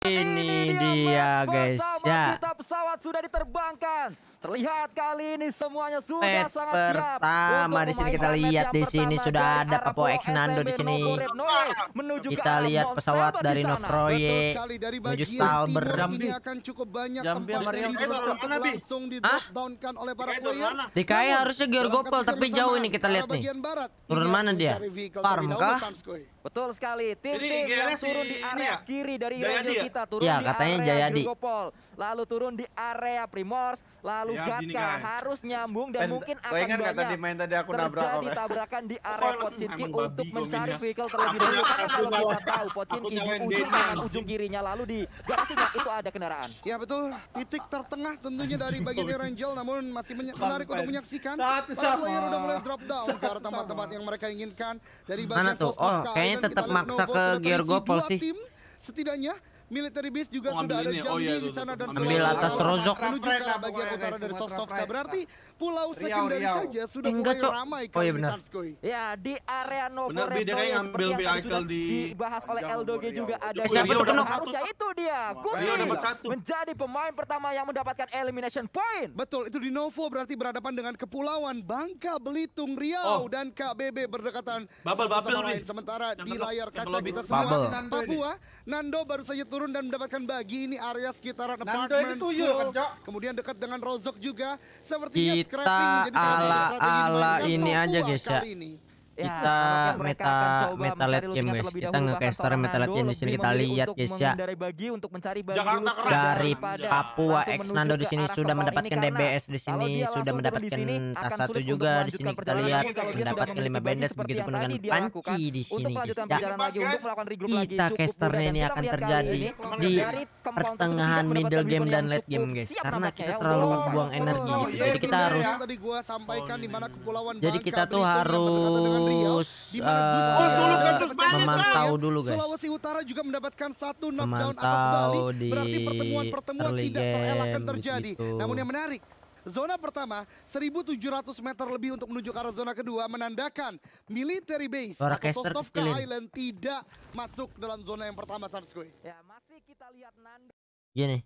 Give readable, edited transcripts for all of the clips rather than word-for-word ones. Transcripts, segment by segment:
Ini dia guys ya. Kita pesawat sudah diterbangkan. Terlihat kali ini semuanya sudah Match sangat siap. pertama di sini kita lihat di sini sudah ada Papua X Nando di sini. Kita lihat pesawat dari Novroye menuju Stalber. Ini akan cukup banyak tempat yang bisa langsung di drop downkan oleh para player. Di KAI harusnya Georgopol tapi jauh ini kita lihat nih. Turun mana dia? Farm kah? Betul sekali. Tim-tim yang turun di area kiri dari Ranger kita turun ya, di katanya area Jayadi. Georgopol, lalu turun di area Primors, lalu Ya, Gatka kan. harus nyambung dan mungkin akan tadi main tadi aku nabrak terjadi apa? tabrakan di area Pochinki emang untuk babi mencari gominnya. vehicle terlebih dahulu. Karena Aku kalau kita nyalain- tahu Pochinki aku di nyalain ujung Dena, kanan ujung kirinya, lalu di garasinya itu ada kendaraan. Ya betul, titik tertengah tentunya dari bagian Erangel, namun masih menarik untuk menyaksikan. Para player udah mulai drop down ke arah tempat-tempat yang mereka inginkan. Dari Mana bagian tuh? Vostok Oh, Island, kayaknya kita tetap lihat maksa Novo ke sudah terisi Georgopol dua sih. tim. Setidaknya military base juga Oh, sudah ada ambil ini. Oh, Jambi iya, di tuh, sana tuh, dan tuh. Ambil Sulawesi atas Selatan Rozok. menuju ke bagian utara dari Sostovska. Berarti pulau secondary saja sudah Enggak, mulai Cok. ramai Oh, iya kali benar. Sanskoy. Ya, di area Novo Bener, beda Reptolia kayak seperti ngambil yang tadi vehicle sudah di dibahas oleh Jangan Eldoge Riau. juga ada Siapa yang tuh penuh? harusnya itu dia Gusti Riau dapat satu. menjadi pemain pertama yang mendapatkan elimination point. Betul, itu di Novo berarti berhadapan dengan Kepulauan Bangka Belitung, Riau Oh. dan KBB berdekatan Bubble, satu sama bubble lain. nih. Sementara Yang di belum- layar yang kaca belum kita itu. semua Bubble. Papua, Nando baru saja turun dan mendapatkan bagi ini area sekitaran Nando apartemen, ini tuyul kan, school, Cok? kemudian dekat dengan Rozok juga. Sepertinya Kita scrapping menjadi salah satu strategi ala dimainkan ini Papua aja, guys, ya. kali ini. Ya, Kita nampaknya mereka akan coba meta mencari late game lootingan guys. terlebih Kita dahulu, nge-caster bahkan meta late Nando game di sini lebih kita memilih lihat untuk guys ya. menghindari bagi untuk mencari bagi Jakarta dulu keras. Dari daripada Papua langsung X menuju Nando di ke sini arah sudah compound mendapatkan ini, karena DBS di kalau sini, dia sudah langsung turun di mendapatkan sini, tas akan satu sulit untuk juga di melanjutkan sini kita perjalanan. lihat Namun kalau dia sudah mendapatkan memiliki 5 bagi bandas seperti begitu yang pun dengan tadi dia panci lakukan di untuk sini guys melanjutkan ya. perjalanan lagi untuk melakukan regroup lagi Kita cukup casternya mudah, dan ini kita akan melihat kali terjadi ini di dari compound tersebut pertengahan tidak middle mendapatkan game weapon dan yang late cukup game guys, siap karena nampaknya kita ya terlalu untuk buang melakukan energi Betul, gitu. iya, Jadi kita betul. harus Yang tadi gua sampaikan di mana Kepulauan jadi Bangka kita tuh Belitung yang berdekatan dengan Riau, harus di mana Gusti memantau dulu guys. Sulawesi Utara juga mendapatkan satu knockdown atas Memantau Bali. di Berarti pertemuan-pertemuan early tidak terelakkan game terjadi. begitu. Namun yang menarik, zona pertama 1.700 meter lebih untuk menuju ke arah zona kedua menandakan military base Suara atau caster Sostovka kecilin. Island tidak masuk dalam zona yang pertama, Sanskoy. ya masih kita lihat Nando Gini,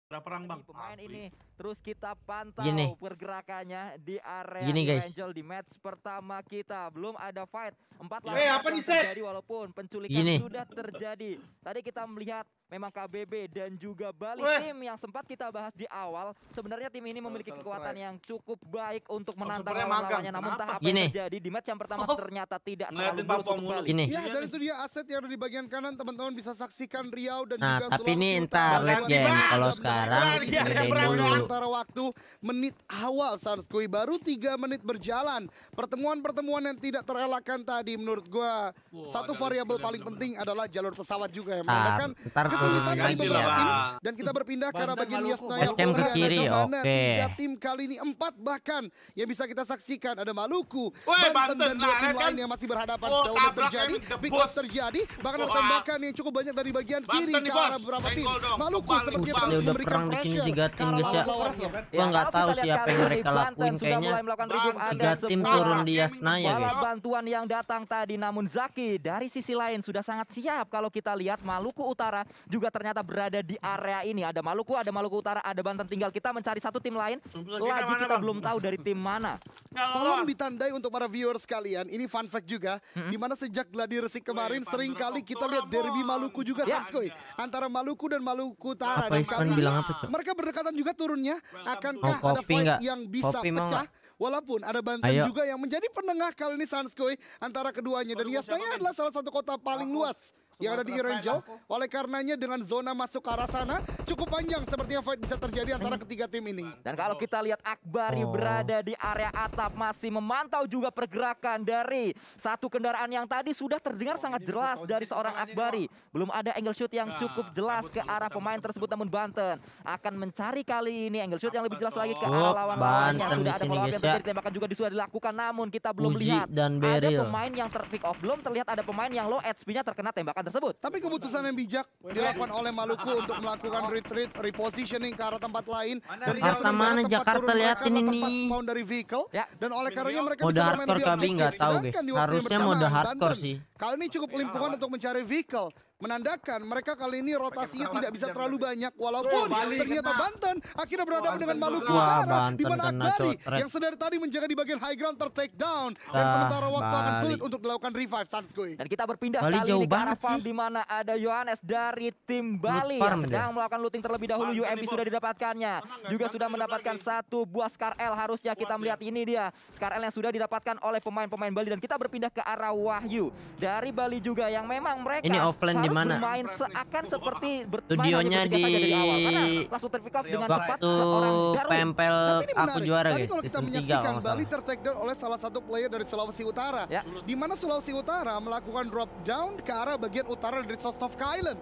Ada perang bang. pemain Asli. ini terus kita pantau Gini. pergerakannya di area Gini, guys. Angel di match pertama kita belum ada fight 4 apa nih, Seth? terjadi walaupun penculikan Gini. sudah terjadi. Tadi kita melihat memang KBB dan juga Bali Weh. tim yang sempat kita bahas di awal, sebenarnya tim ini memiliki Social kekuatan strike. yang cukup baik untuk menantang sebenarnya magang. lawan-lawannya, namun Kenapa? tak apa Gini. yang terjadi di match yang pertama ternyata tidak terlalu Ngeliatin buruk Papua untuk mulu. Bali. gini. Ya, dan itu dia aset yang ada di bagian kanan, teman-teman bisa saksikan Riau dan Nah, juga tapi ini Sulawesi entar Utara. late game. Dua-duanya Kalau sudah sekarang mendapatkan ini tiga game poin dulu. antara waktu menit awal, Sanskoy. Baru 3 menit berjalan. Pertemuan-pertemuan yang tidak terelakkan tadi menurut gua. Satu ada variabel risk paling bener-bener. penting adalah jalur pesawat juga yang Ntar menandakan aku kesulitan dari ganti beberapa lah, tim. Bang. Dan kita berpindah ke arah Banten, bagian Maluku. Yasnaya. Basecamp ke kiri, oke. 3 tim kali ini 4 bahkan yang bisa kita saksikan. Ada Maluku, Woi, Banten, dan Banten, 2 tim nah, lain kan? yang masih berhadapan. Oh, Tailback tabrak terjadi, Emin, big debus. off terjadi, bahkan ada Wah. tembakan yang cukup banyak dari bagian kiri Banten ke nih, Bos. arah beberapa tim. Senggol dong, Maluku kebalik, sepertinya kebalik. terus Udah memberikan perang di sini pressure 3 ke tim, arah guys, ya. lawan-lawannya. Gua nggak kalau tahu kita sih lihat apa kali yang ini, mereka Banten lakuin sudah kayaknya. mulai melakukan regroup. Ada 3 tim sebuah turun di Yasnaya bala guys. bantuan yang datang tadi, namun Zaki dari sisi lain sudah sangat siap. Kalau kita lihat Maluku Utara juga ternyata berada di area ini. Ada Maluku Utara, ada Banten. Tinggal kita mencari satu tim lain. Lagi kita belum tahu dari tim mana. Tolong ditandai untuk para viewers sekalian. Ini fun fact juga, di mana sejak gladi resik kemarin Woi, sering kali kita lihat derby Maluku juga, Ya. Sanskoy. Antara Maluku dan Maluku Utara. Apa Dan Ispan kali ini bilang apa, Cok? mereka berdekatan juga turunnya. Akankah Mau ada kopi fight nggak? yang bisa Kopi mau pecah? Walaupun ada Banten Ayo. juga yang menjadi penengah kali ini, Sanskoy, antara keduanya. Dan Yasnaya adalah salah satu kota paling luas yang ada di Erangel. Oleh karenanya dengan zona masuk ke arah sana cukup panjang sepertinya fight bisa terjadi antara ketiga tim ini. Dan kalau kita lihat Akbari Oh. berada di area atap, masih memantau juga pergerakan dari satu kendaraan yang tadi sudah terdengar sangat jelas dari seorang Akbari. Belum ada angle shoot yang cukup jelas ke arah pemain tersebut, namun Banten akan mencari kali ini angle shoot yang lebih jelas lagi ke arah lawan-lawannya. Banten Sudah di ada sini, follow up guys, yang ya. terjadi, tembakan juga sudah dilakukan, namun kita belum Uji lihat dan ada Beryl. pemain yang terpick off. Belum terlihat ada pemain yang low HP-nya terkena tembakan tersebut. Tapi keputusan yang bijak dilakukan oleh Maluku untuk melakukan retreat, repositioning ke arah tempat lain. Dan dia Harta sudah mana melihat tempat Jakarta, turun mereka liatin adalah tempat ini. spawn dari vehicle. Ya. Dan oleh karenanya mereka Mode bisa bermain hardcore lebih Kabi objektif. nggak tahu, guys. Sedangkan di waktu yang Harusnya bersamaan, mode hardcore Banten sih. kali ini cukup limpungan untuk mencari vehicle. menandakan mereka kali ini rotasinya tidak bisa terlalu banyak, walaupun ternyata Banten akhirnya berhadapan dengan Maluku Utara, di mana Akbari yang sedari tadi menjaga di bagian high ground ter-take down, dan sementara waktu akan sulit untuk dilakukan revive Sanskui. Dan kita berpindah Bali kali jauh ini ke arah banget farm sih. di mana ada Yohanes dari tim Bali farm yang sedang melakukan looting terlebih dahulu. UMP sudah didapatkannya, juga sudah mendapatkan satu buah Scar L. Harusnya kita melihat ini dia Scar L yang sudah didapatkan oleh pemain-pemain Bali. Dan kita berpindah ke arah Wahyu dari Bali juga, yang memang mereka Ini offline di harus mana? bermain seakan seperti bermain Studionya hanya di dari awal, karena langsung terpick off dengan cepat waktu seorang Darwin. pempel Tapi ini aku menarik. juara Tadi guys, kalau kita season 3 menyaksikan kalau nggak Bali salah. ter-take down oleh salah satu player dari Sulawesi Utara, Ya. di mana Sulawesi Utara melakukan drop down ke arah bagian utara dari Sosnovka Island.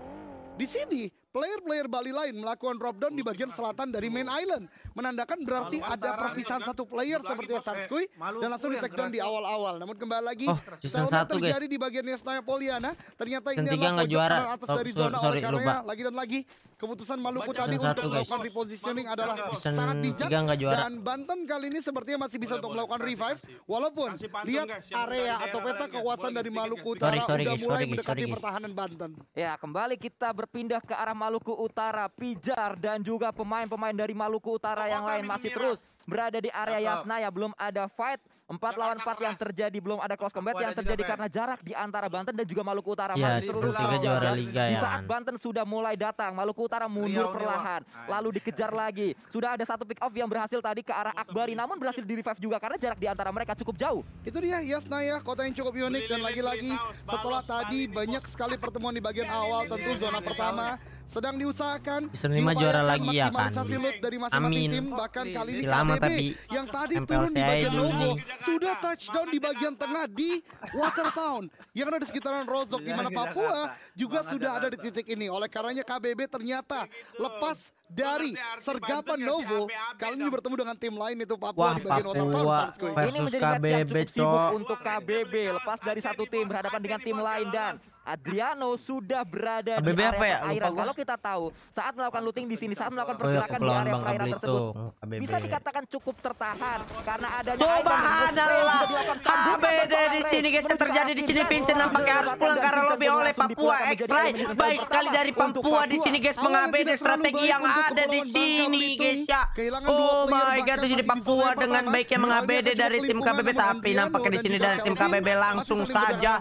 Di sini, player-player Bali lain melakukan drop down di bagian selatan dari main island, menandakan berarti ada perpisahan satu player seperti Sanskui dan langsung di take down di awal-awal. Namun kembali lagi, season zona 1 guys. terjadi di bagian Yasnaya Poliana. Ternyata Season ini 3 adalah nggak pojok juara. kanan atas dari zona, Sorry, oleh karenanya lupa. lagi dan lagi keputusan Maluku Season tadi 1 untuk guys. melakukan repositioning adalah Season sangat bijak. 3 nggak juara. Dan Banten kali ini sepertinya masih bisa untuk melakukan revive, walaupun lihat area atau peta kekuasaan dari Maluku Utara Sorry, udah guys, mulai sorry, mendekati guys. pertahanan Banten. Ya, kembali kita berpindah ke arah Maluku Utara. Pijar dan juga pemain-pemain dari Maluku Utara yang lain masih terus berada di area Yasnaya. Belum ada fight 4 lawan 4 yang terjadi, belum ada close combat yang terjadi karena jarak di antara Banten dan juga Maluku Utara Ya, masih season terus 3 juara terjadi. liga Di ya saat kan. Banten sudah mulai datang, Maluku Utara mundur perlahan, lalu dikejar lagi. Sudah ada satu pick off yang berhasil tadi ke arah Akbari, namun berhasil di revive juga karena jarak di antara mereka cukup jauh. Itu dia Yasnaya, kota yang cukup unik, dan lagi-lagi setelah tadi banyak sekali pertemuan di bagian awal, tentu zona pertama sedang diusahakan, Season 5 juara diupayakan lagi ya kan. maksimalisasi loot dari masing-masing Amin. tim. Bahkan kali ini Lama KBB tapi yang tadi MPLC turun di bagian ini. Novo sudah touchdown di bagian tengah di Watertown yang ada di sekitaran Rozok, di mana Papua juga sudah ada di titik ini. Oleh karenanya KBB ternyata lepas dari sergapan Novo, kali ini bertemu dengan tim lain itu Papua Wah, di bagian Watertown. Papua Sanskui. versus Ini menjadi match yang KBB, cukup sibuk cok. untuk KBB. Lepas dari satu tim berhadapan dengan tim lain, dan Adriano sudah berada di KBB area apa ya? perairan. Lupa gua. Kalau kita tahu, saat melakukan looting di sini, saat melakukan Oh ya, pergerakan di Kepulauan area Bangka perairan Belitung, tersebut, KBB. bisa dikatakan cukup tertahan karena adanya Subhanallah, KBD di sini guys, yang terjadi di sini. Vincent nampaknya harus pulang karena lobby oleh Papua X-Ray. Baik sekali dari Papua di sini guys, mengabdi strategi yang ada di sini guys ya. Oh my god, di sini Papua dengan baiknya mengabdi dari tim KBB, tapi nampaknya di sini dari tim KBB langsung saja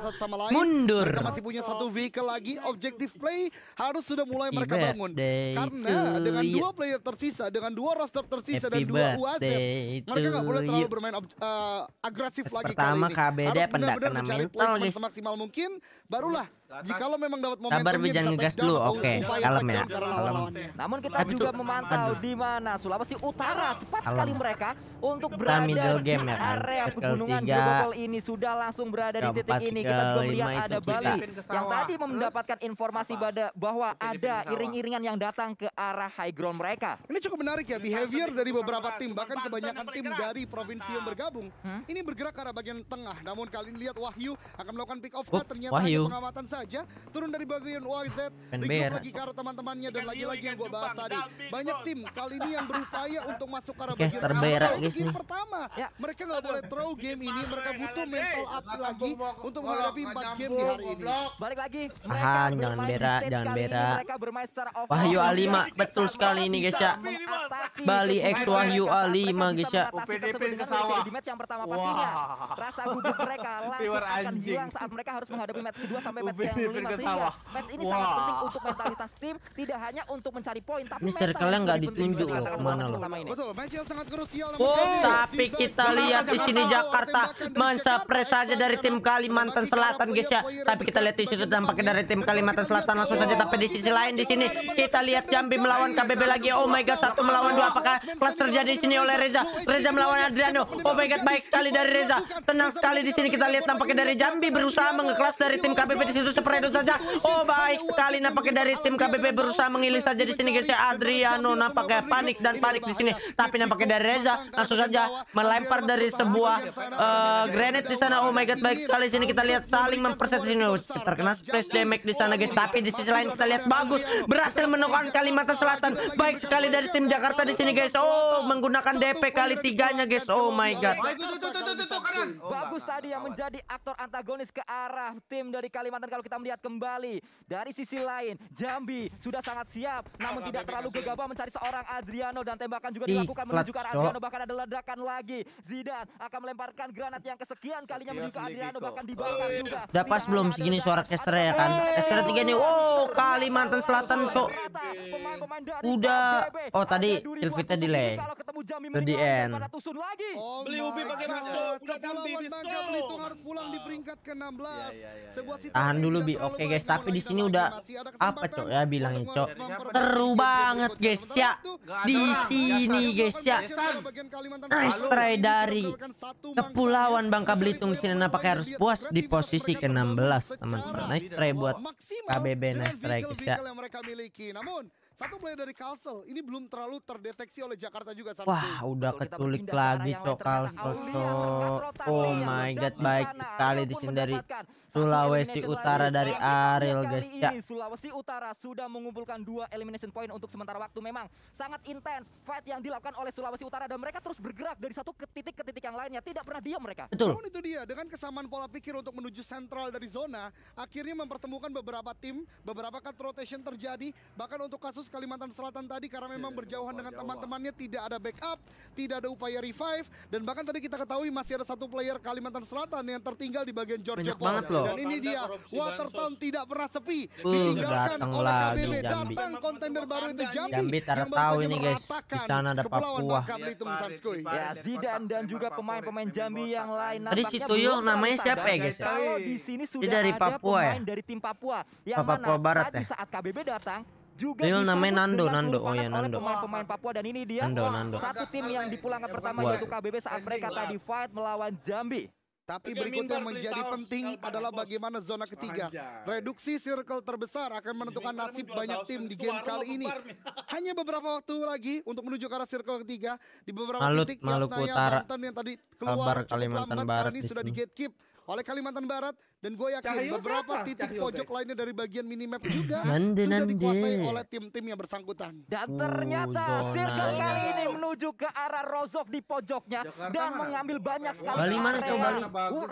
mundur. Mereka masih punya satu vehicle lagi. Objective play harus sudah mulai mereka Happy bangun, birthday karena to dengan you. 2 player tersisa, dengan 2 roster tersisa Happy dan 2 UAZ, birthday mereka nggak to boleh terlalu you. bermain agresif lagi Pertama, kali ini. KBD Harus pendak benar-benar kena mencari mental, placement guys. semaksimal mungkin, barulah jikalau memang dapat Sabar, momentumnya Bi, jangan bisa ngegas take down dulu. atau Oke, upaya kalem take ya, down karena kalem. lawan-lawannya. Namun kita Aduh, juga memantau aduh. di mana Sulawesi Utara cepat Alam. sekali mereka untuk Kita berada middle di game ya kan. area Circle pegunungan 3. Global ini sudah langsung berada di titik Keempat, ini. Kita juga circle melihat 5 ada itu Bali kita. yang tadi mendapatkan informasi bahwa ada iring-iringan yang datang ke arah high ground mereka. Ini cukup menarik ya, behavior dari beberapa tim, bahkan kebanyakan tim dari provinsi yang bergabung. Ini bergerak ke arah bagian tengah, namun kali ini lihat Wahyu akan melakukan pick off, ternyata hanya Wahyu. pengamatan saja. Turun dari bagian YZ, Fan regroup bear. lagi ke arah teman-temannya, dan lagi-lagi yang gue bahas tadi. Banyak tim kali ini yang berupaya untuk masuk ke arah bagian Caster tengah. bear, Untuk guys, game nih. pertama, Ya. mereka nggak boleh throw game ini, mereka butuh mental up lagi untuk menghadapi 4 game di hari ini. Balik lagi, mereka Tahan, jangan bermain di berak, stage jangan kali ini, berak. mereka bermain secara offense. Wahyu A5, Mereka betul sekali ini guys ya. mengatasi Bali X kegunaan Wahyu mereka saat A5 mereka guys bisa ya. mengatasi UPDP tersebut ke dengan sawah. di match yang pertama pastinya. Rasa gugup mereka langsung Pure akan anjing. hilang saat mereka harus menghadapi match kedua sampai match yang UPDP 5 ke sehingga sawah. match ini sangat penting untuk mentalitas tim, tidak hanya untuk mencari poin tapi Ini mental circle-nya yang nggak lebih penting ditunjuk juga loh, dalam kemana match loh. pertama ini. Betul, match yang sangat krusial. Tapi kita lihat di sini Jakarta mensuppress saja dari tim Kalimantan Selatan guys ya. Tapi kita lihat di situ tampaknya dari tim Kalimantan Selatan langsung saja. Tapi di sisi lain di sini kita lihat Jambi melawan KBB lagi. Oh my god, 1 melawan 2. Apakah kelas terjadi di sini oleh Reza? Reza melawan Adriano. Oh my god, baik sekali dari Reza. Tenang sekali di sini kita lihat tampaknya dari Jambi berusaha mengeklas dari tim KBB di situ seperti itu saja. Oh baik sekali nampaknya dari tim KBB berusaha mengilis saja di sini guys ya. Adriano nampaknya panik dan panik di sini. Tapi nampaknya dari Reza langsung saja melempar dari sebuah grenade di sana. Oh my god, baik sekali sini kita lihat saling memperset di sini. Terkena splash damage di sana guys. Tapi di sisi lain kita lihat bagus berhasil menekan Kalimantan Selatan. Baik sekali dari tim Jakarta di sini guys. Oh menggunakan DP kali 3-nya guys. Oh my god. Bagus tadi yang menjadi aktor antagonis ke arah tim dari Kalimantan. Kalau kita melihat kembali dari sisi lain, Jambi sudah sangat siap, namun tidak terlalu gegabah mencari seorang Adriano, dan tembakan juga dilakukan menuju ke arah Adriano. Bahkan ada ledakan lagi. Zidane akan melemparkan granat yang kesekian kalinya menuju ke Adriano, bahkan dibakar juga. Udah pas belum segini suara caster ya kan? Caster 3 nih. Wow, Kalimantan Selatan, cok. Udah. Oh, tadi Silvita delay. Udah di end. Beli ubi pakai bakso, udah Jambi bisa. Belitung harus pulang di peringkat ke-16. Sebuah situasi Tahan dulu tidak Bi. terlalu Oke baik, guys, tapi namun di sini lagi-lagi udah masih ada apa kesempatan cok ya bilangnya untuk cok. memperbaiki Seru game banget berikutnya. guys ya. Sementara Di waktu, sini guys ya. Nice try dari Kepulauan Bangka Belitung di sini nampaknya harus puas di posisi ke-16 teman-teman. Nice try buat KBB, nice try guys ya. yang mereka miliki. Namun satu player dari Kalsel ini belum terlalu terdeteksi oleh Jakarta juga. Wah, udah ketulik lagi cok Kalsel cok. Oh my god, baik sekali di sini dari Sulawesi Utara dari Ariel guys ya. Sulawesi Utara sudah mengumpulkan 2 elimination point untuk sementara waktu. Memang sangat intens fight yang dilakukan oleh Sulawesi Utara, dan mereka terus bergerak dari satu ke titik yang lainnya, tidak pernah diam mereka. Betul. Namun itu dia, dengan kesamaan pola pikir untuk menuju sentral dari zona, akhirnya mempertemukan beberapa tim, beberapa cut rotation terjadi. Bahkan untuk kasus Kalimantan Selatan tadi, karena memang berjauhan dengan teman-temannya, tidak ada backup, tidak ada upaya revive, dan bahkan tadi kita ketahui masih ada satu player Kalimantan Selatan yang tertinggal di bagian Georgia Banyak banget loh. Dan ini dia, Watertown tidak pernah sepi, datang ditinggalkan oleh lagi KBB. Jambi. Datang kontender baru itu Jambi yang taruh baru tahu saja ini guys. Di meratakan sana ada Kepulauan Papua. Bangka Belitung, Sanskoy. Ya, Zidane dan juga pemain-pemain Jambi yang lain Tadi si Tuyul namanya siapa ya guys ya? Kalau di sini sudah dari ada Papua ya? pemain dari tim Papua yang Papua mana Barat tadi ya? saat KBB datang juga Tuyul disambut namanya Nando, dengan Nando. peluru Oh ya, panas oleh Nando. pemain-pemain Papua, dan ini dia Nando. satu tim yang dipulangkan pertama Papua. yaitu KBB saat mereka tadi fight melawan Jambi. Tapi berikutnya yang menjadi penting adalah bagaimana zona ketiga. Reduksi circle terbesar akan menentukan nasib banyak tim di game kali ini. Hanya beberapa waktu lagi untuk menuju ke arah circle ketiga. Di beberapa titik Maluku Yasnaya, Utara. Banten yang tadi Kabar keluar cukup Kalimantan lambat, Barat kali ini di sudah sini. di gatekeep oleh Kalimantan Barat. Dan gue yakin Cahyo beberapa siapa? titik Cahyo, pojok guys. lainnya dari bagian minimap juga Nande. sudah dikuasai oleh tim-tim yang bersangkutan. Dan ternyata zona. circle kali ini menuju ke arah Rozok di pojoknya Jakarta dan mana? mengambil banyak sekali Bali mana, area coba,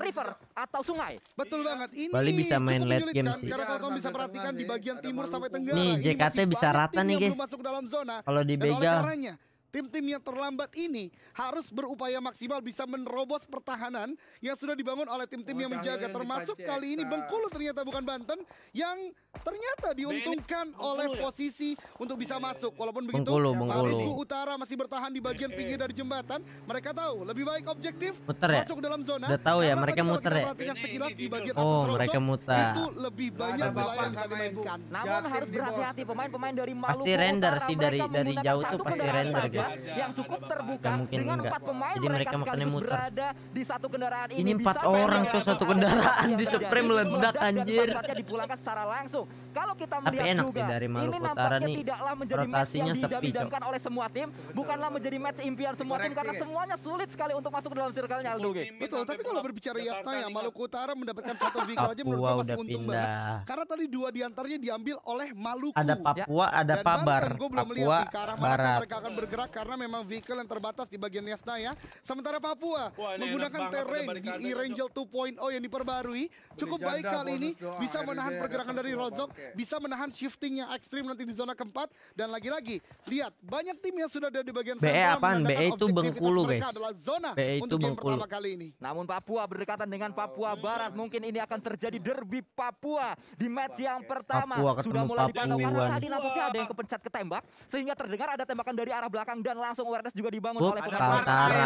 river atau sungai. Betul banget. Ini Bali bisa main cukup late menyulitkan game sih. karena teman-teman bisa perhatikan di bagian Ada timur sampai Maluku. tenggara. Nih, ini JKT masih bisa banyak rata tim nih, yang guys. belum masuk dalam zona. Kalau Dan oleh dibegal. karenanya tim-tim yang terlambat ini harus berupaya maksimal bisa menerobos pertahanan yang sudah dibangun oleh tim-tim yang menjaga. Termasuk kali ini Bengkulu ternyata bukan Banten yang ternyata diuntungkan oleh posisi untuk bisa masuk. Walaupun begitu, Bengkulu. Maluku Utara masih bertahan di bagian pinggir dari jembatan. Mereka tahu lebih baik objektif Muter ya? masuk dalam zona. Udah tahu ya, Karena mereka tadi kalau muter kita ya? perhatikan sekilas di bagian Oh, atas mereka Rozok, muter. itu lebih banyak Ada wilayah yang bapak bisa sama ibu. dimainkan. Namun harus berhati-hati pemain-pemain dari Maluku Pasti render Utara. sih, Mereka dari menggunakan jauh tuh satu pasti kendaraan render, saja guys. yang cukup terbuka Nggak mungkin dengan enggak. 4 pemain. Jadi mereka makanya sekaligus muter. berada di satu kendaraan ini. Ini 4 Bisa orang saja tuh satu kendaraan di Supreme meledak anjir. tempatnya dipulangkan secara langsung. Kalau kita Tapi melihat enak juga, sih dari Maluku ini Utara nampaknya nih, tidaklah menjadi match yang rotasinya sepi, didam-damkan oleh semua tim, bukanlah menjadi match impian semua tim karena semuanya sulit sekali untuk masuk ke dalam circle-nya Aldo. Betul, tapi kalau berbicara Yasnaya, Maluku Utara mendapatkan satu vehicle aja menurut Papua gue masih udah untung pindah. banget. Karena tadi 2 diantaranya diambil oleh Maluku. Ada Papua, ada Dan Pabar. Banten, gue belum lihat Papua di ke arah mana Barat. mereka akan bergerak karena memang vehicle yang terbatas di bagian Yasnaya. Sementara Papua Wah, ini menggunakan enak banget terrain ada di barikade, E-Rangel 2.0 yang diperbarui. Cukup janda, baik kali ini, bonus doang. bisa RZ menahan ada pergerakan dari satu Rozok, pakai. bisa menahan shifting yang ekstrim nanti di zona keempat. Dan lagi-lagi, lihat banyak tim yang sudah ada di bagian BE sentral apaan? menandakan BE itu objektivitas Bengkulu, mereka guys. adalah zona BE itu untuk game Bengkulu. pertama kali ini. Namun Papua berdekatan dengan Papua Barat, mungkin ini akan terjadi derby Papua di match yang pertama. Papua ketemu Sudah mulai dipantau karena Papuan. tadi nampaknya ada yang kepencet ketembak sehingga terdengar ada tembakan dari arah belakang dan langsung awareness juga dibangun Bup, oleh Ada pemain Kaltara.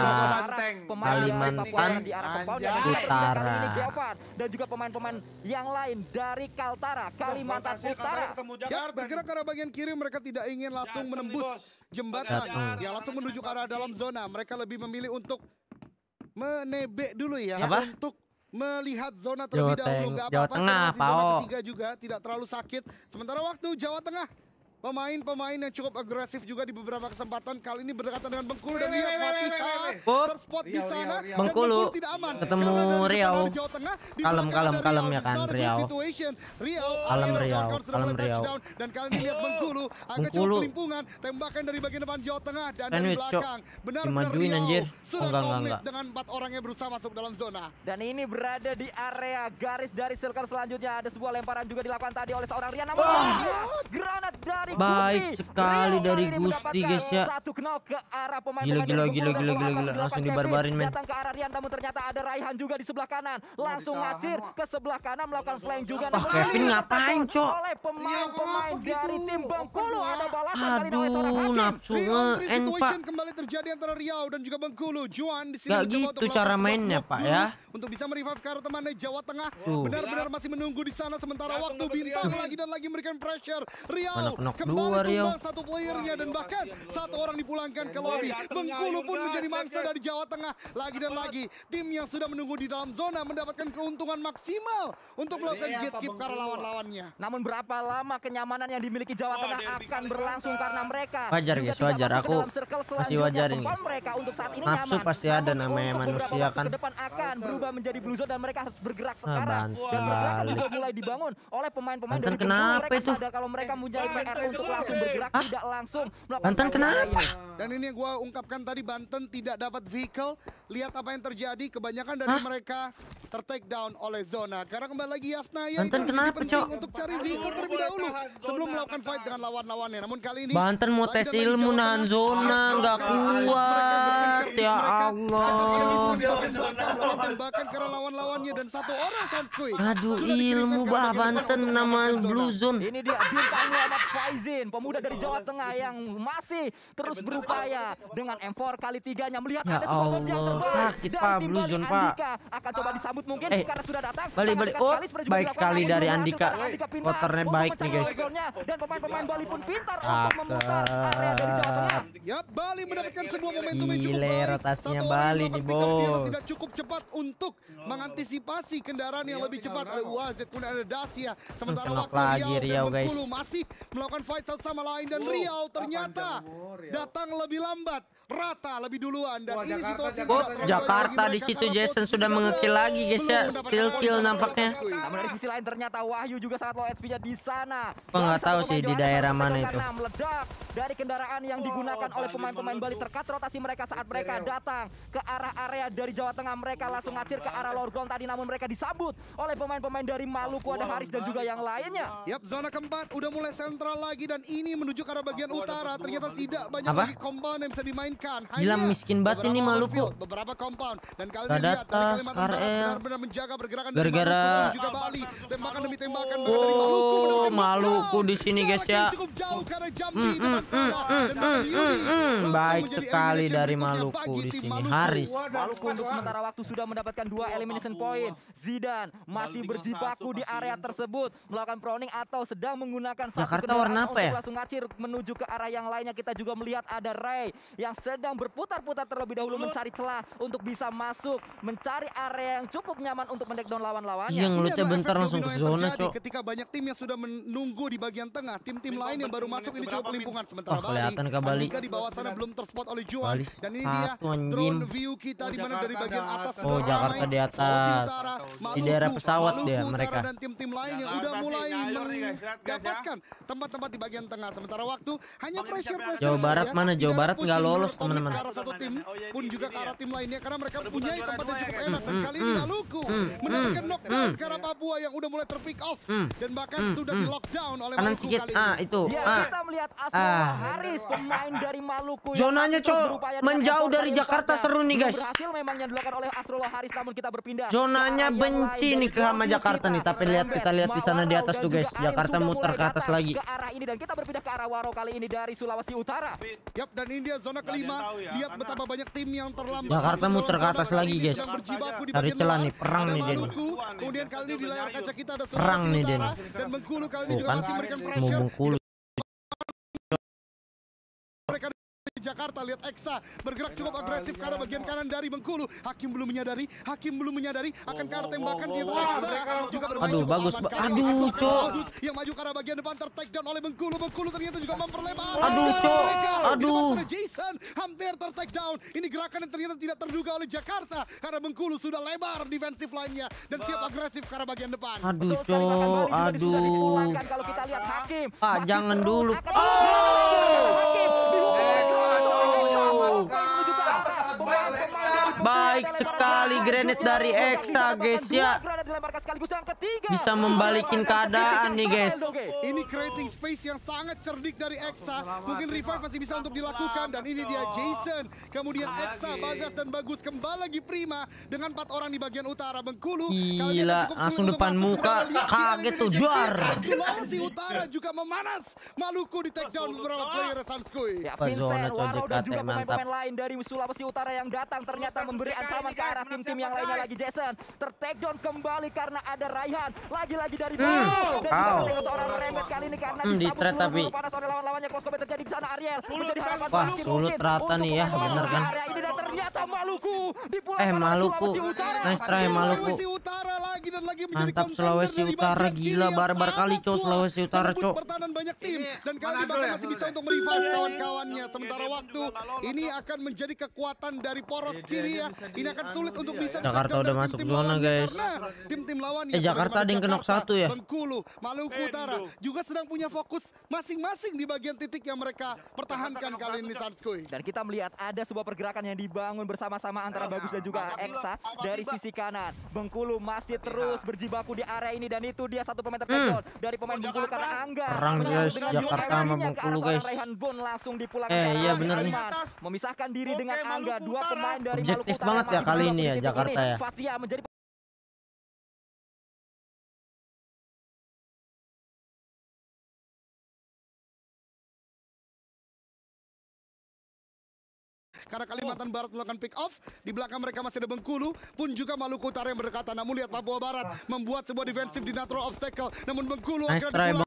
pemain dari Kalimantan Papua yang di arah compound dan Anjay. kali ini Utara. Geovan dan juga pemain-pemain yang lain dari Kaltara, Kalimantan Utara. Ya, bergerak ke arah bagian kiri, mereka tidak ingin langsung Jateng nih, menembus bos. jembatan. Jateng. Ya, langsung menuju ke arah dalam zona. Mereka lebih memilih untuk menebek dulu ya. Apa? Untuk melihat zona terlebih Jawa dahulu. Nggak Jawa apa-apa, Tengah, karena di zona Pao. ketiga juga tidak terlalu sakit. Sementara waktu Jawa Tengah Pemain-pemain yang cukup agresif juga di beberapa kesempatan. Kali ini berdekatan dengan Bengkulu dan lihat Fatihah Up. terspot di sana. Dan Bengkulu tidak aman. ketemu Karena dari Riau. depan ada Jawa Tengah, di Kalem, belakang kalem, ada kalem Riau. ya kan, It's not a good Riau. situation. Riau, Kalem, akhirnya Riau, kawan-kawan sudah kalem, mulai Riau. touchdown. Dan kali ini lihat Bengkulu agak cukup Bengkulu. kelimpungan. Tembakan dari bagian depan Jawa Tengah dan dari Sandwich, Cok. belakang. Benar-benar Dimajuin, Riau anjir. sudah Enggak, komplit enggak. dengan 4 orang yang berusaha masuk dalam zona. Dan ini berada di area garis dari circle selanjutnya. Ada sebuah lemparan juga dilakukan tadi oleh seorang Rian. Namun granat dari Baik Gusti. sekali Riau dari kali ini Gusti, mendapatkan guys, ya. satu knock ke arah pemain Gila, gila, dari gila, Bengkulu. gila, Dan gila, langsung gila. Langsung dilakukan dibarbarin, Kevin. men. Datang ke arah Rian, namun ternyata ada Raihan juga di sebelah kanan. Langsung ngacir ke sebelah kanan melakukan flank juga. Wah, Namun Kevin kali ngapain, ini Cok? oleh pemain-pemain dari tim Bengkulu. Ada balasan kali ini oleh seorang Aduh, hakim. nafsu 3-on-3 nge-end, Pak. situation kembali terjadi antara Riau dan juga Bengkulu. Juan di sini Gak mencoba gitu untuk melakukan cara sebuah mainnya, smoke Pak, dulu ya. untuk bisa merevive ke arah temannya Jawa Tengah. Tuh. Benar-benar masih menunggu di sana sementara waktu bintang lagi dan lagi memberikan pressure. Riau Mana knock kembali dua, Riau. tumbang satu playernya dan bahkan satu orang dipulangkan ke lobby. Bengkulu pun menjadi mangsa dari Jawa Tengah. Lagi dan lagi tim yang sudah menunggu di dalam zona mendapatkan keuntungan maksimal untuk melakukan gatekeep ke arah lawan-lawannya. Namun berapa lama kenyamanan yang dimiliki Jawa Tengah akan berlangsung karena mereka Wajar, juga guys, tidak wajar. masuk ke Aku dalam circle masih selanjutnya. wajarin, Kemampuan guys. mereka untuk saat ini Nafsu nyaman. pasti ada, Namun namanya untuk beberapa manusia, waktu kan. ke depan akan berubah menjadi blue zone dan mereka harus bergerak Ah, sekarang. Banten Dan pergerakan balik. juga mulai dibangun oleh pemain-pemain Banten dari Bengkulu. kenapa Mereka itu? sadar kalau mereka mempunyai PR untuk langsung bergerak, tidak langsung melakukan Banten hal kenapa? lain. Dan ini yang gue ungkapkan tadi, Banten tidak dapat vehicle. Lihat apa yang terjadi, kebanyakan dari mereka ter-take down oleh zona. Karena kembali lagi Yasnaya Banten itu kenapa, penting Cok? untuk cari vehicle terlebih dahulu sebelum melakukan fight dengan lawan-lawannya. Namun kali ini Banten mau lagi tes dan lagi ilmu Jawa nahan Tengah zona, nggak kuat. Ya Allah. tembakan karena lawan-lawannya dan satu orang Sanskui. Aduh, sudah dikirimkan ilmu ke bah bagian depan Banten untuk nama mendapatkan zona. Blue Zone. Ini dia bintang Muhammad Faizin, pemuda dari Jawa Tengah yang masih terus berupaya dengan M4 kali 3-nya melihat Ya ada sebuah bom yang Allah, terbang sakit, dari Pak, tim Blue dari Zone, Pak. Andika. Akan coba disambut mungkin karena sudah datang. Balik, Sangat balik. dekat Oh, sekali, seperti juga baik dilakukan, sekali namun dari belum Andika. berhasil karena pintar Kotornya untuk baik nih, mencari guys. low-goalnya. Dan pemain-pemain Bali pun pintar untuk memutar area dari Jawa Tengah. Ya, Bali mendapatkan sebuah momentum yang cukup Gile, baik. rotasinya Satu orang Bali yang nih, melakukan pick up, dia bos. tidak cukup cepat untuk mengantisipasi kendaraan yang lebih cepat. Ada Wazet, kemudian ada Dacia. Sementara Kenok waktu lagi Riau Riau, dan guys. Bengkulu masih melakukan fight satu sama lain. Dan Riau ternyata datang lebih lambat. Rata lebih duluan. Dan ini situasi yang tidak terlalu Jakarta baik bagi di mereka situ karena Jason posisi sudah kedua mengekil lagi, guys, ya. belum mendapatkan Skill poin kill dari nampaknya. Sanskui. Namun dari sisi lain ternyata Wahyu juga sangat low HP-nya di sana. Gua nggak Dan tahu satu sih di pemain daerah Johannes mana Marcelo itu. karena meledak dari kendaraan yang digunakan oleh pemain-pemain Bali. Terkat rotasi mereka saat mereka datang ke arah area dari Jawa Tengah. Mereka langsung ngacir ke arah Lorgon tadi, namun mereka disambut oleh pemain-pemain dari Maluku. Ada Haris dan juga yang lainnya. Yap, zona keempat udah mulai sentral lagi dan ini menuju ke arah bagian utara. Ternyata tidak banyak Apa? lagi compound yang bisa dimainkan. Gila, miskin banget ini beberapa Maluku. outfield, beberapa compound. Dan kali ini Gak lihat dari atas, Kalimantan Barat RL. benar-benar menjaga pergerakan dari Gara-gara- Maluku dan juga Bali. Tembakan demi tembakan bahkan dari Maluku Oh, mendapatkan Maluku knockdown. di sini, guys, Jarak yang ya. cukup jauh karena Jambi di depan sana. Dan bahkan Yudi langsung Baik menjadi sekali elimination dari berikutnya Maluku bagi di tim sini. Maluku. Haris. Maluku untuk sementara waktu sudah mendapatkan 2 elimination point. Zidan masih berjibaku di area tersebut melakukan proning atau sedang menggunakan satu Jakarta kendaraan warna apa untuk ya? langsung ngacir menuju ke arah yang lainnya. Kita juga melihat ada Ray yang sedang berputar-putar terlebih dahulu mencari celah untuk bisa masuk, mencari area yang cukup nyaman untuk mendeckdown lawan-lawannya. Yang Ini ngelutnya adalah bentar efek langsung domino ke yang zona, terjadi Cok. ketika banyak tim yang sudah menunggu di bagian tengah. Tim-tim lain yang baru masuk ini cukup kelimpungan. Sementara Wah, kelihatan ke Bali. Andika di bawah sana belum terspot oleh Juan. Bali Dan ini dia satu, anjing. drone view kita di mana dari bagian atas Oh, sudah Jakarta ramai. di atas. Sulawesi Utara, Di Maluku, daerah pesawat Maluku dia, Utara mereka. dan tim-tim lain yang Jakarta udah sih, mulai jalur nih, guys. Lihat, guys, ya. mendapatkan tempat-tempat di bagian tengah. Sementara waktu hanya pressure Jawa Barat mana? Jawa Barat nggak lolos, teman-teman. teman-teman. Ke arah satu tim pun juga ke arah tim lainnya karena mereka Berebutan punya juara tempat yang dua ya, cukup guys. enak. Dan kali ini Maluku mendapatkan knockdown ke arah Papua yang udah mulai terpick off dan bahkan sudah di lockdown oleh Kanan Maluku sedikit. kali Ah, ini. itu. Ya, Ah. kita melihat Asrul Haris, pemain dari Maluku. yang Zonanya, masih terus Cok, berupaya dengan menjauh effort dari kali Jakarta. empatnya. Seru nih, Belum guys. Berhasil memang yang dilakukan oleh Asrul Haris, namun kita berpindah. Zonanya ke arah yang benci lain. nih ke Dari sama Bangkit Jakarta nih, kita, tapi lihat kita lihat di sana di Mawarau atas dan tuh, guys. juga Aim Jakarta sudah muter mulai ke atas datang lagi. ke arah ini dan kita berpindah ke arah Waro kali ini dari Sulawesi Utara. Yap, dan ini dia zona kelima. tahu ya, Lihat karena betapa banyak tim yang terlambat. Jakarta masuk muter dalam ke zona. atas Kali lagi, ini guys. sedang berjibaku di Cari bagian celah luar. nih, perang Ada nih dia nih. Maluku, kemudian kali ini di layar kaca kita ada Perang Sulawesi nih dia Utara nih. dan Bengkulu kali ini Tuh juga kan, masih memberikan mau pressure. Bengkulu. Mereka di Jakarta. Lihat Eksa bergerak cukup agresif ke arah bagian kanan dari Bengkulu. Hakim belum menyadari akan ke arah tembakan kita. Eksa juga bermain Aduh, cukup bagus, aman. aduh, Cok. Bagus yang maju ke arah bagian depan ter-take down oleh Bengkulu. Bengkulu ternyata juga memperlebar. Aduh, Cok. Aduh. Jason hampir ter-take down. Ini gerakan yang ternyata tidak terduga oleh Jakarta karena Bengkulu sudah lebar defensif line-nya dan siap agresif ke arah bagian depan. Aduh, Betul sekali, bahkan Cok. Bali juga sudah Aduh. dipulangkan. Kalau kita lihat Hakim Pak, masih jangan terus dulu. akan- Oh. Hakim Baik sekali granit dari Eksa, guys ya. Bisa membalikin keadaan nih, guys. Ini creating space yang sangat cerdik dari Eksa. Mungkin revive masih bisa untuk dilakukan. Dan ini dia Jason. Kemudian Eksa, Bagas, dan Bagus kembali lagi prima. Dengan 4 orang di bagian utara. Bengkulu. Gila, langsung depan muka. Kaget tuh, juar. Sulawesi Utara juga memanas. Maluku di take down beberapa player Sanskui. Ya, Apa Vincent, zona Waro Cojek dan KT, juga mantap. pemain-pemain lain dari Sulawesi Utara yang datang ternyata memberi ancaman ke arah tim-tim yang lainnya lagi. Jason ter-take down kembali karena ada Raihan. Lagi-lagi dari Bali. Dan Wow. juga seorang merembet kali ini karena Di disambut thread tapi. peluru panas oleh lawan-lawannya. Close combat terjadi di sana. Ariel menjadi harapan Wah, terakhir sulut mungkin rata untuk nih ya, membawa bener kan? area ini dan ternyata Maluku dipulangkan oleh Maluku. Sulawesi Utara. Nice try, Maluku. Sulawesi Utara lagi dan lagi menjadi Mantap, contender Sulawesi dari Utara, bagian gila, kiri yang barbar kali, sangat Cok, kuat. Sulawesi Utara, Menembus Cok. pertahanan banyak tim dan kali ini Manado bahkan ya, masih bisa Manado untuk merevive kawan-kawannya. Sementara waktu ini akan menjadi kekuatan dari poros kiri ya. Ini akan sulit untuk bisa Jakarta di-take down udah dari masuk tim-tim zona, lawannya guys. karena tim-tim lawannya Jakarta sebagaimana ada yang knock Jakarta, satu ya? Bengkulu, Maluku Utara juga sedang punya fokus masing-masing di bagian titik yang mereka pertahankan kali ini Sanskui. Dan kita melihat ada sebuah pergerakan yang dibangun bersama-sama antara Bagus dan juga Eksa dari sisi kanan. Bengkulu masih terus berjibaku di area ini dan itu dia satu pemain tertekon dari pemain Bengkulu karena Angga. Perang, menyambut guys, dengan Jakarta Yoga sama Ininya ke Bengkulu, arah seorang guys. Raihan Bon langsung dipulangkan. Iya, bener nih. Memisahkan diri dengan Oke, Angga. Maluku Dua Utara. pemain dari Objektif Maluku Utara banget ya masih kali berjibaku ini di ya, titik Jakarta ini. ya. Fathia menjadi Karena Kalimantan Barat melakukan pick off, di belakang mereka masih ada Bengkulu, pun juga Maluku Utara yang berdekatan. Namun lihat Papua Barat membuat sebuah defensif di natural obstacle, namun Bengkulu Nice akhirnya try, dipulang.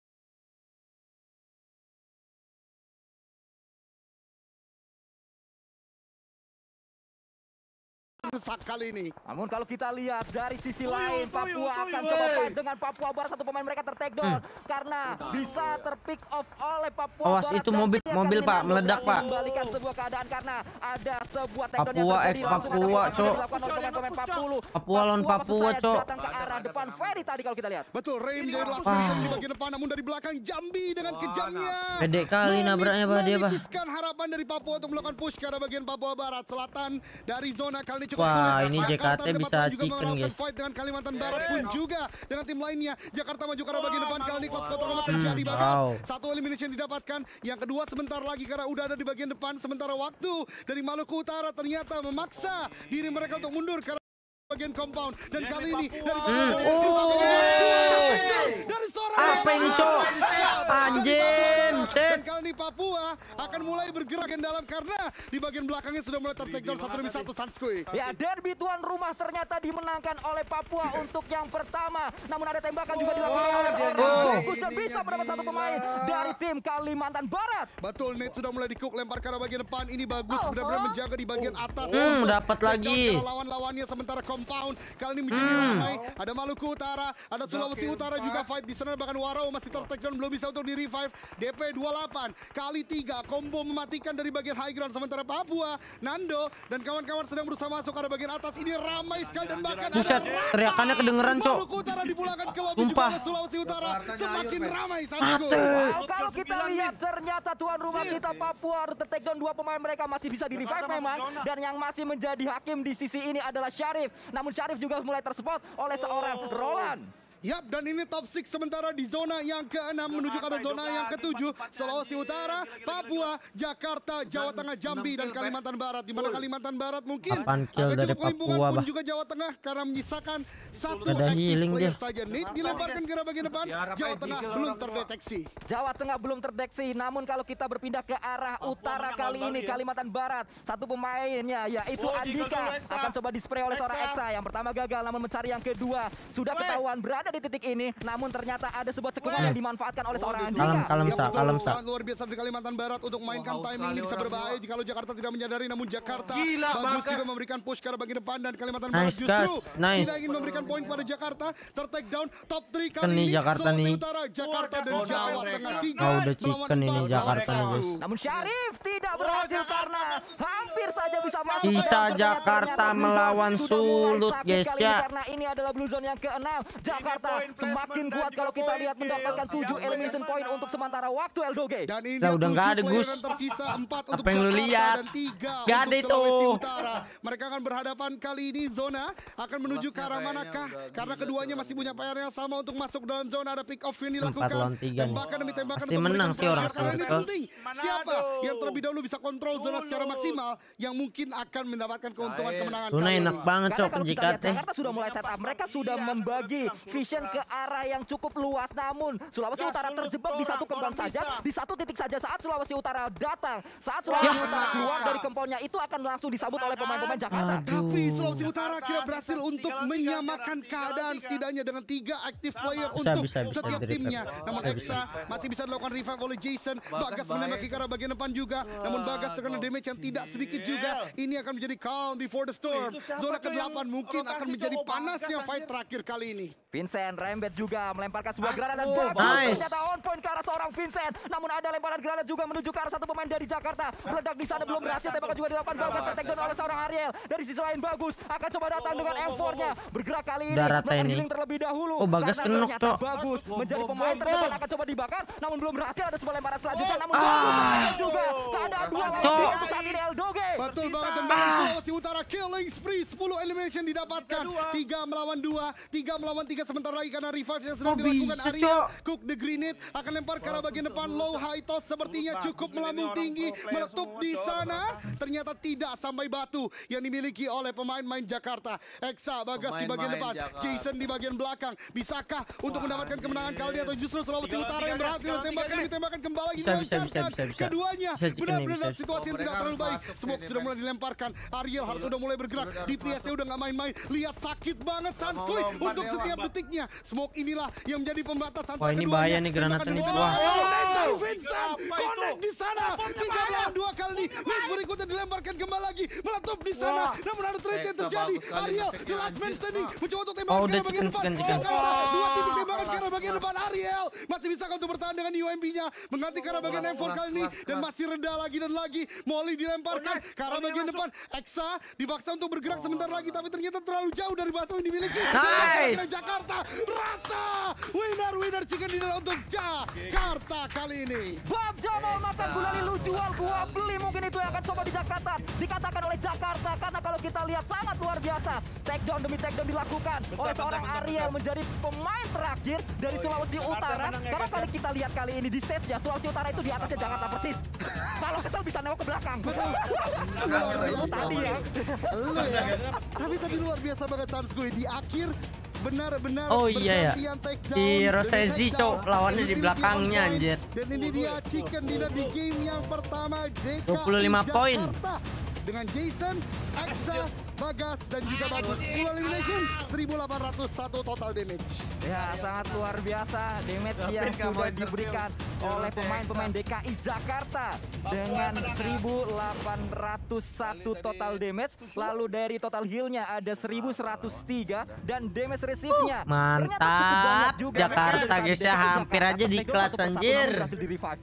Sesak kali ini. Namun kalau kita lihat dari sisi lain, Papua akan coba fight dengan Papua Barat. Satu pemain mereka ter-take down karena bisa ter-pick off oleh Papua Awas, Barat. itu Dan mobil, dia mobil, kali Pak, ini meledak, Pak. Membalikan sebuah keadaan karena ada sebuah take down yang Papua terjadi. ex Langsung ada Papua, perlawanan Cok. dilakukan oleh pemain-pemain Papua. Papua lawan maksud Papua, saya, Cok. datang ke arah depan Ferry tadi kalau kita lihat. Betul, Ray menjadi last person di bagian depan, namun dari belakang Jambi dengan kejamnya. Pede kali nabraknya, Pak, dia, Pak. Menipiskan harapan dari Papua untuk melakukan push ke arah bagian Papua Barat Selatan dari zona kali ini cukup Wah, sulit. ini Jakarta JKT di tempat bisa lain juga chicken, melakukan guys. fight dengan Kalimantan Barat pun juga dengan tim lainnya. Jakarta maju ke arah bagian depan kali ini kelas kotor terjadi Bagas. wow. Satu elimination didapatkan, yang kedua sebentar lagi karena udah ada di bagian depan. Sementara waktu dari Maluku Utara ternyata memaksa diri mereka untuk mundur ke arah bagian compound dan kali ini dari seorang Apa ini, Cok? Anjing, dan set. kali ini Papua akan mulai bergerak yang dalam karena di bagian belakangnya sudah mulai ter-take down 1-1 Sanskui. Ya, derby tuan rumah ternyata dimenangkan oleh Papua untuk yang pertama. Namun ada tembakan juga dilakukan oleh seorang Bagus dan bisa mendapat satu pemain dari tim Kalimantan Barat. Betul, Nate sudah mulai di-cook, lempar ke arah bagian depan. Ini Bagus benar-benar menjaga di bagian atas. Dapat lagi. Lawan-lawannya sementara compound kali ini menjadi ramai. Ada Maluku Utara, ada Sulawesi Utara juga fight di sana, bahkan Warau masih ter-take down, belum bisa untuk di-revive. DP 28 kali 3 combo mematikan dari bagian high ground, sementara Papua, Nando dan kawan-kawan sedang berusaha masuk ke arah bagian atas. Ini ramai sekali dan bahkan Buset, teriakannya kedengeran, Cok. Maluku Utara dipulangkan ke lobby juga Sumpah. oleh Sulawesi Utara. Semakin ramai Sanskui. Wow, kalau kita lihat ternyata tuan rumah kita Papua harus ter-take down dua pemain mereka masih bisa di-revive memang. Dan yang masih menjadi hakim di sisi ini adalah Syarif. Namun Syarif juga mulai terspot oleh seorang Roland. Yap, dan ini top 6 sementara di zona yang ke-6 menuju ke arah zona yang ke-7. Sulawesi Utara, Papua, Jakarta, Jawa Tengah, Jambi, dan Kalimantan Barat. Di mana Kalimantan Barat mungkin 8 kill agak dari cukup kelimpungan Papua, pun bah. juga Jawa Tengah karena menyisakan satu Ada active healing player dia. saja. Nate dilemparkan ke arah bagian depan, Jawa Tengah belum terdeteksi. Jawa Tengah belum terdeteksi, namun kalau kita berpindah ke arah utara kali ini, Kalimantan Barat, satu pemainnya yaitu Andika akan coba di-spray oleh seorang Eksa. Yang pertama gagal, namun mencari yang kedua. Sudah ketahuan berada ada di titik ini, namun ternyata ada sebuah cekungan yang dimanfaatkan oleh seorang Kalem, Andika. kalem, Ya, Sa, betul. kalem, Sa. Sangat luar biasa dari Kalimantan Barat untuk mainkan timing ini bisa berbahaya jika Jakarta tidak menyadari, namun Jakarta Gila, bagus Bagas. juga memberikan push ke arah bagian depan dan Kalimantan Nice, Barat justru Gas. Nice. tidak ingin memberikan poin pada Jakarta. Ter-take down top 3 Kan kali nih ini Jakarta Sulawesi nih. Utara, Jakarta dan Oh, Jawa mereka. Tengah Oh, 3 udah melawan chicken ini 4 Jakarta nih, lawan guys. 1. Namun Syarif tidak berhasil karena hampir saja bisa masuk. Sisa ke dalam zone. Jakarta Ternyata Blue melawan Zone sudah mulai Sulut, sakit guys, kali ya. ini karena ini adalah Blue Zone yang ke-6. Jakarta poin semakin placement kuat dan kalau juga kita poin lihat mendapatkan kill. 7 elimination point untuk sementara waktu Eldoge. Dan ini Lah, dia udah nggak 7 ada, player Gus. yang tersisa, 4 untuk Apa yang lu Jakarta lihat? dan 3 Nggak untuk ada Sulawesi itu. Utara. Mereka akan berhadapan kali ini zona akan menuju ke arah manakah? Karena keduanya masih punya PR yang sama untuk masuk dalam zona. Ada pick off yang 4 dilakukan. lawan 3 nih. Tembakan demi tembakan Pasti untuk menang memberikan sih orang pressure. Karena ini Surga. penting. Siapa yang terlebih dahulu bisa kontrol zona secara maksimal yang mungkin akan mendapatkan keuntungan kemenangan Luna kali enak ini. banget, Karena Cok, kalau kita lihat JKT. Jakarta sudah mulai setup, mereka sudah membagi vision ke arah yang cukup luas. Namun Sulawesi Utara terjebak di satu kembang saja, di satu titik saja. Saat Sulawesi Utara datang, saat Sulawesi Utara keluar dari kemponnya, itu akan langsung disambut oleh pemain-pemain Jakarta. Tapi Sulawesi Utara kira berhasil untuk menyamakan keadaan setidaknya dengan 3 active player untuk bisa, setiap bisa. timnya. Namun Bisa, Eksa masih bisa dilakukan revive oleh Jason. Bagas menembaki ke arah bagian depan juga. Namun Bagas terkena damage yang tidak sedikit juga. Ini akan menjadi calm before the storm. Zona ke-8 mungkin akan menjadi panasnya fight terakhir kali ini. Vincent Rembet juga melemparkan sebuah granat dan bagus. Nice. Ternyata on point ke arah seorang Vincent. Namun ada lemparan granat juga menuju ke arah satu pemain dari Jakarta. Meledak di sana belum berhasil. Tembakan juga dilakukan Bagas, tertakedown oleh seorang Ariel. Dari sisi lain Bagus akan coba datang dengan M4-nya. Bergerak kali ini. Udah rata melakukan ini. healing terlebih dahulu. Oh, Bagas Karena kenok, ternyata Cok. Bagus menjadi pemain terdepan akan coba dibakar. Namun belum berhasil. Ada sebuah lemparan selanjutnya. Namun Ah. Bagus juga. Keadaan 2 lawan Cok. 2 untuk saat ini Eldoge. Betul banget dan bagi Sulawesi Utara killing spree 10 elimination didapatkan. 3 melawan 2, 3 melawan 3 sebentar lagi karena revive yang sedang Oh, dilakukan bisa, Ariel. Cok. Cook the grenade akan lempar ke arah bagian depan. Low high toss sepertinya cukup melambung tinggi, meletup di sana. Ternyata tidak sampai batu yang dimiliki oleh pemain-pemain Jakarta. Eksa Bagas di bagian depan, Jason di bagian belakang. Bisakah untuk mendapatkan kemenangan kali ini atau justru Sulawesi Utara yang berhasil ditembakkan kembali lagi Bisa, dilancarkan. bisa. Keduanya Bisa, chicken nih, benar-benar dalam bisa. situasi yang tidak terlalu baik. Smoke sudah mulai dilemparkan. Ariel harus sudah mulai bergerak. DPS-nya udah nggak main-main. Lihat sakit banget Sanskoy untuk setiap detiknya. Smoke inilah yang menjadi pembatas antara Wah, ini keduanya. bahaya nih granatnya Tembakan nih. demi Wah. tembakan. Dari Vincent connect di sana. 3 lawan 2 kali ini. Match berikutnya dilemparkan kembali lagi. Meletup di sana. Namun ada trade yang terjadi. Ariel, the last man standing. Mencoba untuk tembakan Oh, ke udah arah bagian depan. chicken. Jakarta, 2 titik tembakan ke arah bagian depan. Ariel masih bisa untuk bertahan dengan UMP-nya. Mengganti ke arah bagian M4 kali ini. Dan masih reda lagi dan lagi. Molly dilemparkan ke arah bagian depan. Eksa dipaksa untuk bergerak sebentar lagi. Tapi ternyata terlalu jauh dari batu yang dimiliki. Nice. Jakarta rata. Winner chicken dinner untuk Jakarta kali ini. Bob Jamal makan gulali lu jual gua beli, mungkin itu yang akan coba dikatakan oleh Jakarta, karena kalau kita lihat sangat luar biasa takedown demi takedown dilakukan oleh seorang Ariel menjadi pemain terakhir dari Sulawesi Utara. Karena kalau kita lihat kali ini di stage ya Sulawesi Utara itu di atasnya Jakarta persis. Kalau kesel bisa nengok ke belakang. Luar biasa. Tadi ya. Lu ya. Tapi tadi luar biasa banget Sanskoy di akhir. Benar-benar Oh, iya ya. bergantian takedown Si demi Rosezi, takedown. Cok, lawannya di Utility belakangnya, on point. anjir. Dan ini dia chicken dinner di game yang pertama DKI 25 poin. Jakarta. Dengan Jason, Eksa, Bagas, dan juga Bagus. 10 elimination, 1801 total damage. Ya sangat luar biasa damage yang sudah diberikan oleh pemain-pemain DKI Jakarta dengan 1801 total damage. Lalu dari total healnya ada 1103 dan damage receive-nya ternyata cukup banyak Mantap. juga. Jakarta, guys, ya. Hampir aja di clutch, anjir. Berhasil di revive.